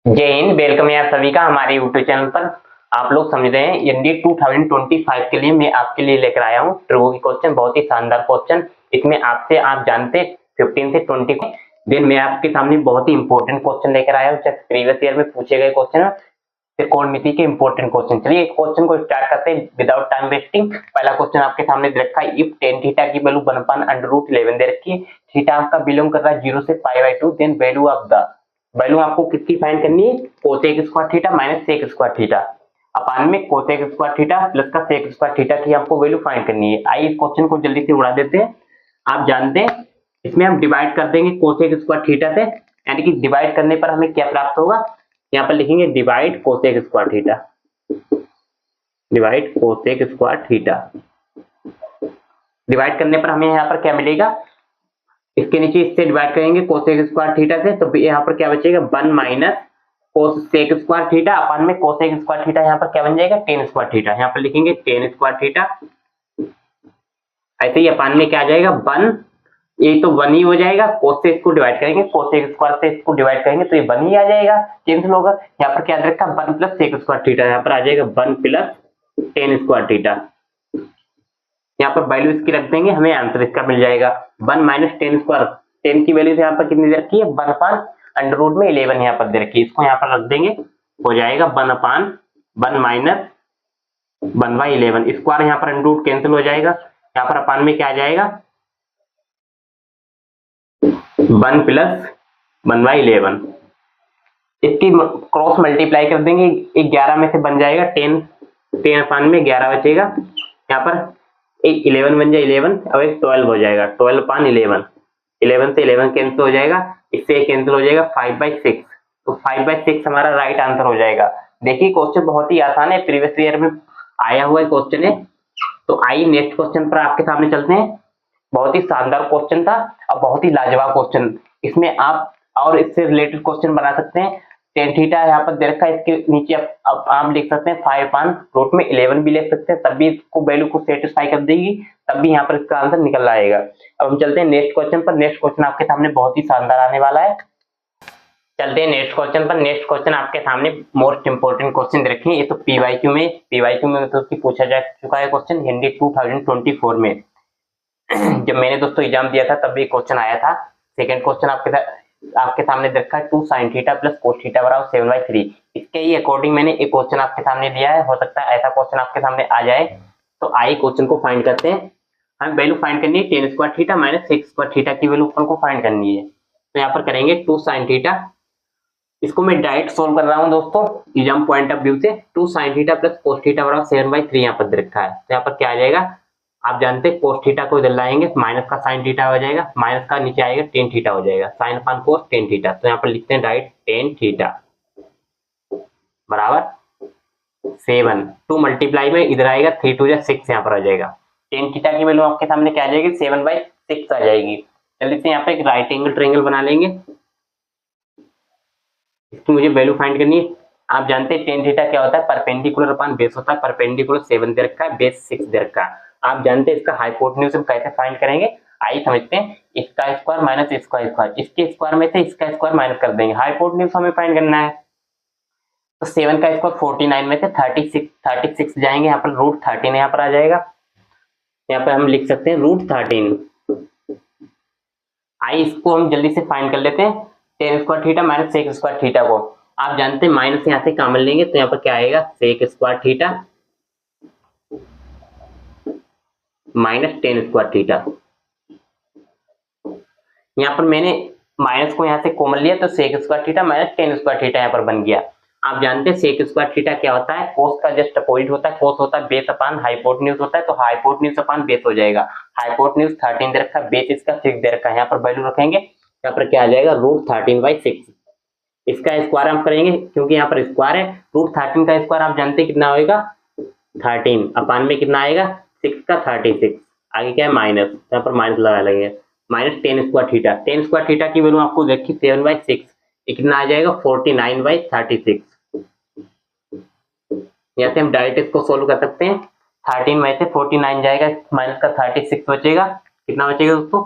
जय हिंद। वेलकम है आप सभी का हमारे यूट्यूब चैनल पर। आप लोग समझ रहे हैं एनडी 2025 के लिए मैं आपके लिए लेकर आया हूँ ट्रिगो की क्वेश्चन, बहुत ही शानदार क्वेश्चन। इसमें आपसे आप जानते 15 से 20 दिन मैं आपके सामने बहुत ही इंपॉर्टेंट क्वेश्चन लेकर आया हूँ। प्रीवियस ईयर में पूछे गए क्वेश्चन त्रिकोणमिति के इंपॉर्टेंट क्वेश्चन। चलिए क्वेश्चन को स्टार्ट करते हैं विदाउट टाइम वेस्टिंग। पहला क्वेश्चन आपके सामने दे रखा है, इफ टेन थीटा की वैल्यू 1/√11 दे रखी है, थीटा आपका बिलोंग कर रहा है 0 से π/2, then value of the value आपको किसकी फाइंड करनी है, cosec square theta minus sec square theta upon में कोसेक स्क्वायर थीटा प्लस का सेक स्क्वायर थीटा की आपको वैल्यू फाइंड करनी है। आइए इस क्वेश्चन को जल्दी से उड़ा देते हैं। आप जानते हैं इसमें हम डिवाइड कर देंगे कोसेक स्क्वायर थीटा से, यानी कि डिवाइड करने पर हमें क्या प्राप्त होगा, यहाँ पर लिखेंगे divide cosec square theta, divide cosec square theta. Divide करने पर हमें यहाँ पर क्या मिलेगा, इसके नीचे इससे डिवाइड करेंगे कोसेक स्क्वायर थीटा से, तो यहाँ पर क्या बचेगा 1 minus cosec square theta upon में कोसेक स्क्वायर थीटा, यहाँ पर क्या बन जाएगा टेन स्क्वायर थीटा, यहाँ पर लिखेंगे टेन स्क्वायर थीटा। ऐसे ही अपान में क्या आ जाएगा 1, ये तो 1 ही हो जाएगा, कोस से इसको डिवाइड करेंगे, कोसेक स्क्वायर से इसको डिवाइड करेंगे तो ये 1 ही आ जाएगा, कैंसिल होगा। यहाँ पर क्या रखा 1 प्लस सेक स्क्वायर थीटा, यहाँ पर आ जाएगा 1 प्लस टेन स्क्वायर थीटा। यहाँ पर वैल्यू इसकी रख देंगे, हमें आंसर इसका मिल जाएगा 1 माइनस टेन स्क्वायर। टेन की वैल्यू यहाँ पर कितनी दे रखी है 1/√11 यहाँ पर दे रखी है, इसको यहाँ पर रख देंगे, हो जाएगा 1/1 माइनस 1/11। स्क्वायर यहाँ पर अंडर कैंसिल हो जाएगा, यहाँ पर अपान में क्या आ जाएगा 1 प्लस 1/11। इसकी क्रॉस मल्टीप्लाई कर देंगे, 11 में से बन जाएगा 10, 10 अपान में 11 बचेगा, यहाँ पर एक 11 बन जाए 11 और एक 12 हो जाएगा, 12 अपान 11, 11 से 11 कैंसिल हो जाएगा, इससे कैंसिल हो जाएगा 5/6, तो 5/6 हमारा राइट आंसर हो जाएगा। देखिए क्वेश्चन बहुत ही आसान है, प्रीवियस ईयर में आया हुआ क्वेश्चन है। तो आइए नेक्स्ट क्वेश्चन पर आपके सामने चलते हैं। बहुत ही शानदार क्वेश्चन था और बहुत ही लाजवाब क्वेश्चन। इसमें आप और इससे रिलेटेड क्वेश्चन बना सकते हैं। टेन थीटा यहाँ पर दे रखा है, इसके नीचे आप लिख सकते हैं 5/√11 भी लिख सकते हैं, तब भी इसको वैल्यू को सेटिस्फाई कर देगी, तब भी यहाँ पर इसका आंसर निकल आएगा। अब हम चलते हैं नेक्स्ट क्वेश्चन पर। नेक्स्ट क्वेश्चन आपके सामने बहुत ही शानदार आने वाला है। चलते हैं नेक्स्ट क्वेश्चन पर। नेक्स्ट क्वेश्चन आपके सामने मोस्ट इंपोर्टेंट क्वेश्चन रखे हैं, ये तो पीवाईक्यू में तो पूछा जा चुका है क्वेश्चन हिंदी 2024 में। जब मैंने दोस्तों एग्जाम दिया था तब भी क्वेश्चन आया था। सेकंड क्वेश्चन आपके सामने रखा है 2 sin theta plus cos theta बराबर 7/3। इसके ही अकॉर्डिंग मैंने एक क्वेश्चन आपके सामने दिया है, हो सकता है ऐसा क्वेश्चन आपके सामने आ जाए। तो आइए क्वेश्चन को फाइंड करते हैं। हमें वैल्यू फाइंड करनी है tan square theta minus sec square theta की वैल्यू को फाइंड करनी है। तो यहाँ पर करेंगे 2 sin थीटा, इसको मैं डायरेक्ट सोल्व कर रहा हूँ दोस्तों एग्जाम पॉइंट ऑफ व्यू से। 2 sin theta plus cos theta बराबर 7/3 यहाँ पर दे रखा है, तो यहाँ पर क्या आ जाएगा, आप जानते हैं कोस थीटा को इधर लाएंगे, माइनस का साइन थीटा हो जाएगा, माइनस का नीचे आएगा टेन थीटा हो जाएगा, साइन अपान कोस टेन थीटा। तो यहाँ पर लिखते हैं डायरेक्ट टेन थीटा बराबर 7, 2 मल्टीप्लाई में इधर आएगा 3 2 6, यहाँ पर आ जाएगा टेन थीटा की वैल्यू आपके सामने क्या आ जाएगी 7/6 आ जाएगी। जल्दी से यहाँ पे एक राइट एंगल ट्रायंगल बना लेंगे, इसकी मुझे वैल्यू फाइंड करनी है। आप जानते हैं टेन थीटा क्या होता है, परपेंडिकुलर अपान बेस होता है, परपेंडिकुलर 7 दे रखा है, बेस 6 दे रखा है। आप जानते हैं इसका हाइपोटेन्यूज हम कैसे फाइंड करेंगे, आइए समझते हैं। इसका स्क्वायर माइनस इसका स्क्वायर, इसके स्क्वायर में से इसका स्क्वायर माइनस कर देंगे, हाइपोटेन्यूज हमें फाइंड करना है। तो 7 का स्क्वायर 49 में से 36 जाएंगे, यहाँ पर √13 यहाँ पर आ जाएगा, यहाँ पर हम लिख सकते हैं √13। आइए इसको हम जल्दी से फाइंड कर लेते हैं, tan square theta minus sec square theta को। आप जानते हैं माइनस यहाँ से कॉमन लेंगे, तो यहाँ पर क्या आएगा sec square theta minus tan square theta. यहाँ पर मैंने माइनस को यहाँ से कॉमन लिया, तो sec square theta minus tan square theta यहाँ पर बन गया। आप जानते हैं सेक स्क्वायर थीटा क्या होता है, कोस का जस्ट अपोजिट होता है, कोस होता है बेस अपान हाइपोटेन्यूज होता है, तो हाइपोटेन्यूज अपान बेस हो जाएगा। हाइपोटेन्यूज 13 दे रखा है, बेस इसका 6 दे रखा है, यहाँ पर वैल्यू रखेंगे, यहाँ पर क्या आ जाएगा √13/6। इसका स्क्वायर हम करेंगे क्योंकि यहाँ पर स्क्वायर है, √13 का स्क्वायर आप जानते हैं कितना होगा 13 अपान में कितना आएगा 6 का 36, आगे क्या है माइनस, यहाँ पर माइनस लगा लेंगे, minus tan square theta. Ten square theta की वैल्यू आपको देखी 7/6, कितना आ जाएगा 49/36। यहाँ से हम डायरेक्ट इसको सोल्व कर सकते हैं, 13 में से 49 जाएगा, माइनस का 36 बचेगा, कितना बचेगा दोस्तों,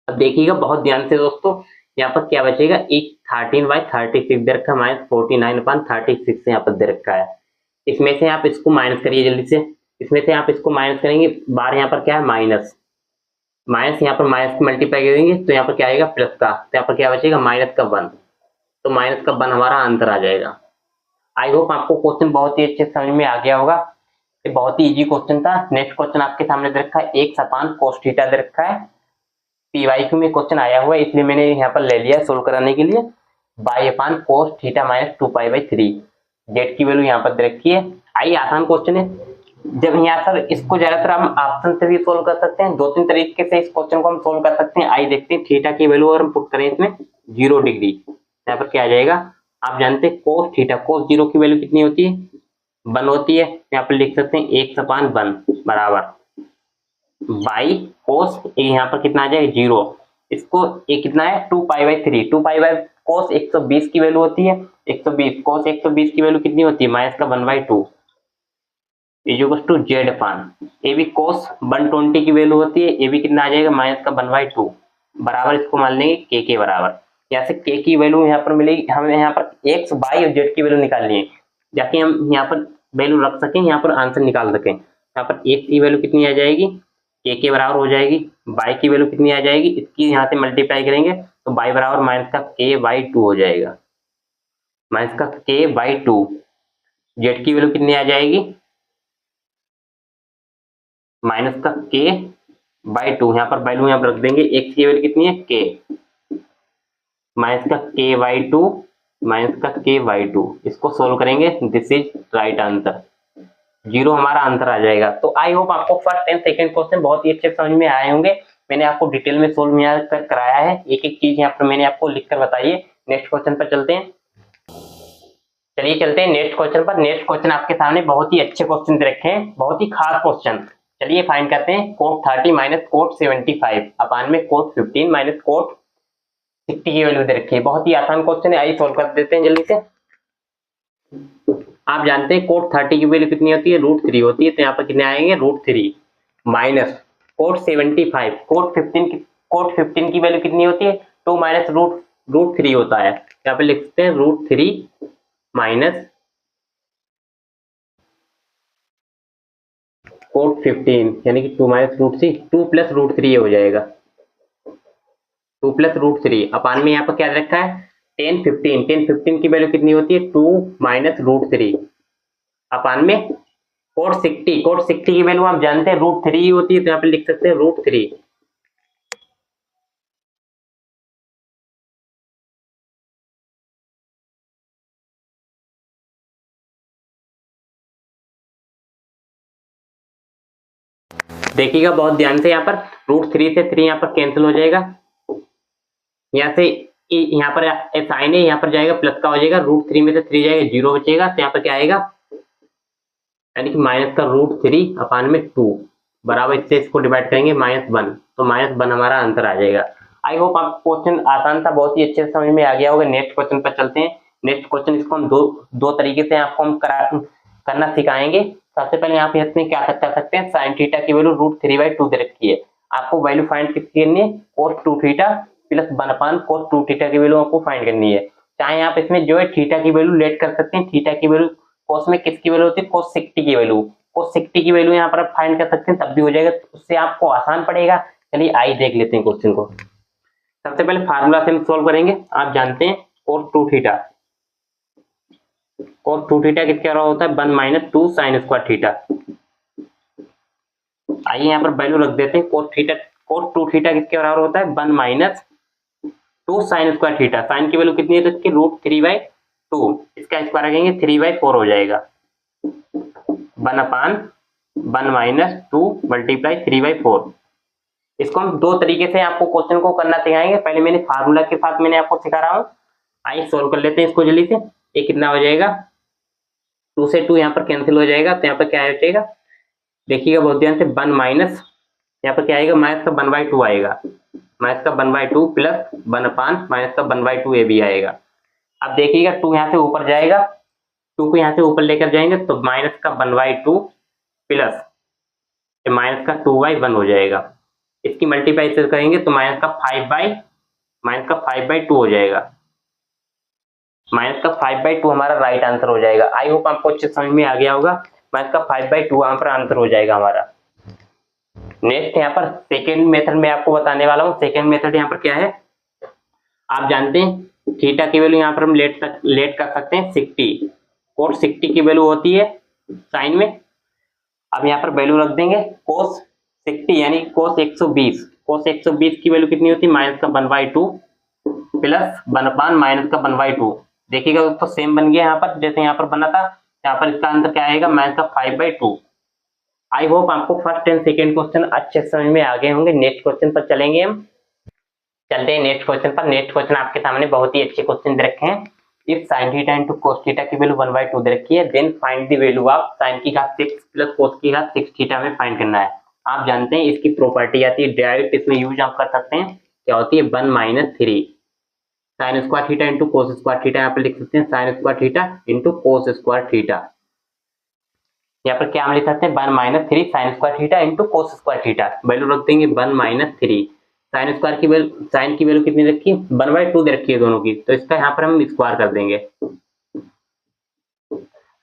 अब देखिएगा बहुत ध्यान से दोस्तों। यहाँ पर क्या बचेगा, एक 13/36 दे रखा है, माइनस 49/36 यहाँ पर दे रखा है। इसमें से आप इसको माइनस करिए जल्दी से, इसमें से आप इसको माइनस करेंगे, बार यहाँ पर क्या है माइनस, माइनस यहाँ पर माइनस मल्टीप्लाई करेंगे तो यहाँ पर क्या आएगा प्लस का, तो यहाँ पर क्या बचेगा माइनस का 1, तो माइनस का 1 हमारा आंसर आ जाएगा। आई होप आपको क्वेश्चन बहुत ही अच्छे समझ में आ गया होगा। ये बहुत ही इजी क्वेश्चन था। नेक्स्ट क्वेश्चन आपके सामने दे रखा है, x अपान cos थीटा दे रखा है, PYQ में क्वेश्चन आया हुआ है इसलिए मैंने यहाँ पर ले लिया सोल्व कराने के लिए। y अपान cos थीटा माइनस 2π/3, जेड की वैल्यू यहाँ पर दे रखी है। आइए आसान क्वेश्चन है। जब यहाँ पर इसको ज्यादातर हम ऑप्शन से भी सोल्व कर सकते हैं, 2-3 तरीके से इस क्वेश्चन को हम सोल्व कर सकते हैं। आइए देखते हैं, थीटा की वैल्यू अगर हम पुट करें इसमें 0 डिग्री, यहाँ पर क्या आ जाएगा, आप जानते हैं cos थीटा, cos 0 की वैल्यू कितनी होती है 1 होती है, यहाँ पर लिख सकते हैं x अपान 1 बराबर बाई cos, यहाँ पर कितना आ जाएगा 0, इसको ये कितना है 2π/3, 2π cos 120 की वैल्यू होती है 120, cos 120 की वैल्यू कितनी होती है माइनस का 1/2 इक्वल टू जेड अपान, ये भी cos 120 की वैल्यू होती है, ये भी कितना आ जाएगा माइनस का 1/2 बराबर, इसको मान लेंगे के बराबर। यहाँ से के की वैल्यू यहाँ पर मिलेगी, हमें यहाँ पर x y और z की वैल्यू निकालनी है, जाके हम यहाँ पर वैल्यू रख सकें, यहाँ पर आंसर निकाल सकें। यहाँ पर x की वैल्यू कितनी आ जाएगी, के बराबर हो जाएगी, y की वैल्यू कितनी आ जाएगी, इसकी यहाँ से मल्टीप्लाई करेंगे तो y बराबर माइनस का k/2 हो जाएगा, माइनस का k/2। z की वैल्यू कितनी आ जाएगी माइनस का k/2, यहाँ पर वैल्यू यहाँ पर रख देंगे, x की वैल्यू कितनी है k, माइनस का k/2 माइनस का k/2, इसको सोल्व करेंगे, दिस इज राइट आंसर, 0 हमारा आंसर आ जाएगा। तो आई होप आपको फर्स्ट एंड सेकंड क्वेश्चन बहुत ही अच्छे समझ में आए होंगे। मैंने आपको डिटेल में सोल्व यहाँ तक कराया है, एक एक चीज यहाँ पर मैंने आपको लिखकर बताई है। नेक्स्ट क्वेश्चन पर चलते हैं, चलिए चलते हैं नेक्स्ट क्वेश्चन पर। नेक्स्ट क्वेश्चन आपके सामने बहुत ही अच्छे क्वेश्चन दे रखे हैं, बहुत ही खास क्वेश्चन। चलिए फाइंड करते हैं, cot 30 माइनस cot 75 अपान में cot 15 माइनस cot 60 की वैल्यू दे रखी है। बहुत ही आसान क्वेश्चन है, आइए सोल्व कर देते हैं जल्दी से। आप जानते हैं cot 30 की वैल्यू कितनी होती है √3 होती है, तो यहाँ पर कितने आएंगे √3 माइनस cot 75, cot 15 की वैल्यू कितनी होती है 2 माइनस √3 होता है, यहाँ पे लिख सकते हैं √3 माइनस cot 15 यानी कि 2 माइनस √3, 2 प्लस √3 हो जाएगा, 2 प्लस √3 अपान में यहाँ पर क्या रखा है 10 15 की वैल्यू कितनी होती है 2 माइनस √3 अपान में cot 60 की वैल्यू आप जानते हैं √3 होती है, तो यहाँ पे लिख सकते हैं √3 देखिएगा बहुत ध्यान से, यहाँ पर √3 से 3 यहाँ पर कैंसिल हो जाएगा, यहाँ से यहाँ पर साइन है यहाँ पर जाएगा प्लस का हो जाएगा, √3 में से 3 जाएगा 0 बचेगा, तो यहाँ पर क्या आएगा यानी कि माइनस का √3 अपान में 2 बराबर, इससे इसको डिवाइड करेंगे -1, तो -1 हमारा आंसर आ जाएगा। आई होप आपको क्वेश्चन आसान था, बहुत ही अच्छे से समझ में आ गया होगा। नेक्स्ट क्वेश्चन पर चलते हैं। नेक्स्ट क्वेश्चन इसको हम दो तरीके से आपको हम करना सिखाएंगे। सबसे पहले आप इसमें क्या कर सकते हैं, साइन थीटा की वैल्यू √3/2 दे रखी है, आपको वैल्यू फाइंड किसकी करनी है cos 2 थीटा प्लस 1 अपान cos 2 थीटा की वैल्यू आपको फाइंड करनी है। चाहे आप इसमें जो है थीटा की वैल्यू लेट कर सकते हैं, थीटा की वैल्यू cos में किसकी वैल्यू होती है cos 60 की वैल्यू, cos 60 की वैल्यू यहाँ पर आप फाइंड कर सकते हैं, तब भी हो जाएगा, उससे आपको आसान पड़ेगा। चलिए आइए देख लेते हैं क्वेश्चन को। सबसे पहले फार्मूला से हम सोल्व करेंगे। आप जानते हैं cos 2 थीटा, cos 2 थीटा किसके बराबर होता है 1 माइनस 2 साइन स्क्वायर थीटा। आइए यहाँ पर वैल्यू रख देते हैं, cos 2 थीटा किसके बराबर होता है 1 minus 2 sine square theta, sine की वैल्यू कितनी है तो इसकी √3/2, इसका स्क्वायर रखेंगे 3/4 हो जाएगा, 1 अपान 1 माइनस 2 मल्टीप्लाई 3/4। इसको हम दो तरीके से आपको क्वेश्चन को करना सिखाएंगे। पहले मैंने फार्मूला के साथ मैंने आपको सिखा रहा हूँ, आइए सोल्व कर लेते हैं इसको जल्दी से। ये कितना हो जाएगा 2 से 2 यहाँ पर कैंसिल हो जाएगा, तो यहाँ पर क्या बचेगा देखिएगा बहुत ध्यान से 1 माइनस यहाँ पर क्या आएगा माइनस का 1/2 आएगा, माइनस का 1/2 प्लस 1 अपान माइनस का 1/2 ये भी आएगा। अब देखिएगा 2 यहाँ से ऊपर जाएगा, 2 को यहाँ से ऊपर लेकर जाएंगे तो माइनस का 1/2 प्लस माइनस का 2/1 हो जाएगा, इसकी मल्टीप्लाई से करेंगे तो माइनस का 5/2 माइनस का 5/2 हो जाएगा। माइनस का 5/2 हमारा राइट आंसर हो जाएगा। आई होप आपको अच्छे समझ में आ गया होगा। माइनस का 5/2 यहाँ पर आंसर हो जाएगा हमारा। नेक्स्ट यहाँ पर सेकेंड मेथड में आपको बताने वाला हूँ। सेकेंड मेथड यहाँ पर क्या है, आप जानते हैं थीटा की वैल्यू यहाँ पर हम लेट कर सकते हैं 60। कोट 60 की वैल्यू होती है साइन में। अब यहाँ पर वैल्यू रख देंगे कोस 60 यानी कोस 120। कोस 120 की वैल्यू कितनी होती है, माइनस का 1/2 प्लस 1 माइनस का 1/2। देखिएगा दोस्तों सेम बन गया यहाँ पर, जैसे यहाँ पर बना था। यहाँ पर इसका आंसर क्या आएगा, माइनस का 5/2। आई होप आपको फर्स्ट एंड सेकेंड क्वेश्चन अच्छे समझ में आ गए होंगे। नेक्स्ट क्वेश्चन पर चलेंगे हम। चलते हैं नेक्स्ट क्वेश्चन पर। नेक्स्ट क्वेश्चन आपके सामने बहुत ही अच्छे क्वेश्चन दे रखे हैं। If sin theta into cos theta की वैल्यू 1/2 दे रखी है, then find the value of sin की घात 6 प्लस cos की घात 6 थीटा में फाइंड करना है। आप जानते हैं इसकी प्रॉपर्टी आती है, डायरेक्ट इसमें यूज आप कर सकते हैं। क्या होती है, 1 - 3 sin square theta into cos square theta. यहाँ पर लिख सकते हैं sin square theta into cos square theta. यहाँ पर क्या हम लिख सकते हैं, 1 - 3 sin square theta into cos square theta. Value रख देंगे 1 - 3। साइन स्क्वायर की वैल्यू, साइन की वैल्यू कितनी रखी है, 1/2 दे रखी है दोनों की, तो इसका यहाँ पर हम स्क्वायर कर देंगे।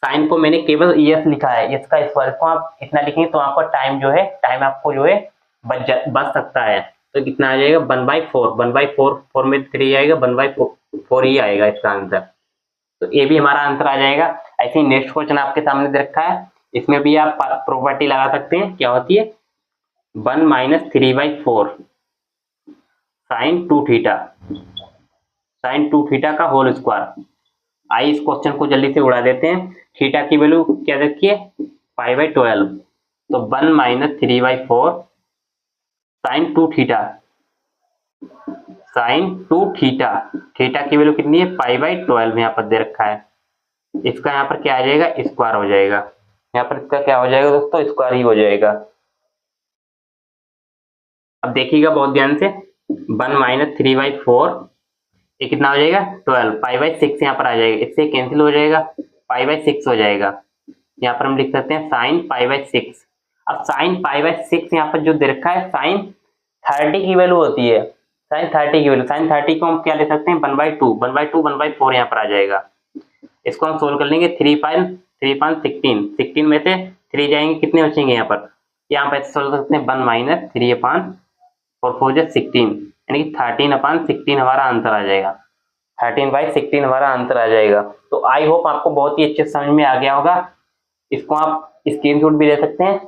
साइन को मैंने केवल यस लिखा है, इसका स्क्वायर को आप इतना लिखेंगे तो आपका टाइम जो है, टाइम आपको जो है बच सकता है। तो कितना आ जाएगा, 1/4। 1/4, 4 में 3 आएगा, 1/4 ही आएगा इसका आंसर। तो ये भी हमारा आंसर आ जाएगा। ऐसे ही नेक्स्ट क्वेश्चन आपके सामने दे रखा है, इसमें भी आप प्रॉपर्टी लगा सकते हैं। क्या होती है, 1 - 3/4 sin 2 थीटा, sin 2 थीटा का होल स्क्वायर। आइए इस क्वेश्चन को जल्दी से उड़ा देते हैं। थीटा की वैल्यू क्या रखिए, 5/12। तो 1 - 3/4 sin 2 theta, sin 2 theta. Theta की वैल्यू कितनी है, 5/12 यहाँ पर दे रखा है। इसका यहाँ पर क्या आ जाएगा, स्क्वायर हो जाएगा। यहाँ पर इसका क्या हो जाएगा दोस्तों, स्क्वायर ही हो जाएगा। अब देखिएगा बहुत ध्यान से, 1 - 3/4 ये कितना हो जाएगा, 12। 5/6 यहाँ पर आ जाएगा, इससे कैंसिल हो जाएगा, 5/6 हो जाएगा। यहाँ पर हम लिख सकते हैं साइन 5/6। अब साइन 5/6 यहाँ पर जो दे रखा है, साइन 30 की वैल्यू होती है। साइन 30 की वैल्यू, साइन 30 को हम क्या ले सकते हैं, 1/2। 1/2 1/4 यहाँ पर आ जाएगा। इसको हम सोल्व कर लेंगे। 3 - 5 16। 16 में से 3 जाएंगे, कितने बचेंगे यहाँ पर सोल्व कर सकते हैं, 1 - 3/4 4 = 16, यानी कि 13/16 हमारा आंसर आ जाएगा। 13/16 हमारा आंसर आ जाएगा। तो आई होप आपको बहुत ही अच्छे समझ में आ गया होगा। इसको आप स्क्रीनशॉट भी ले सकते हैं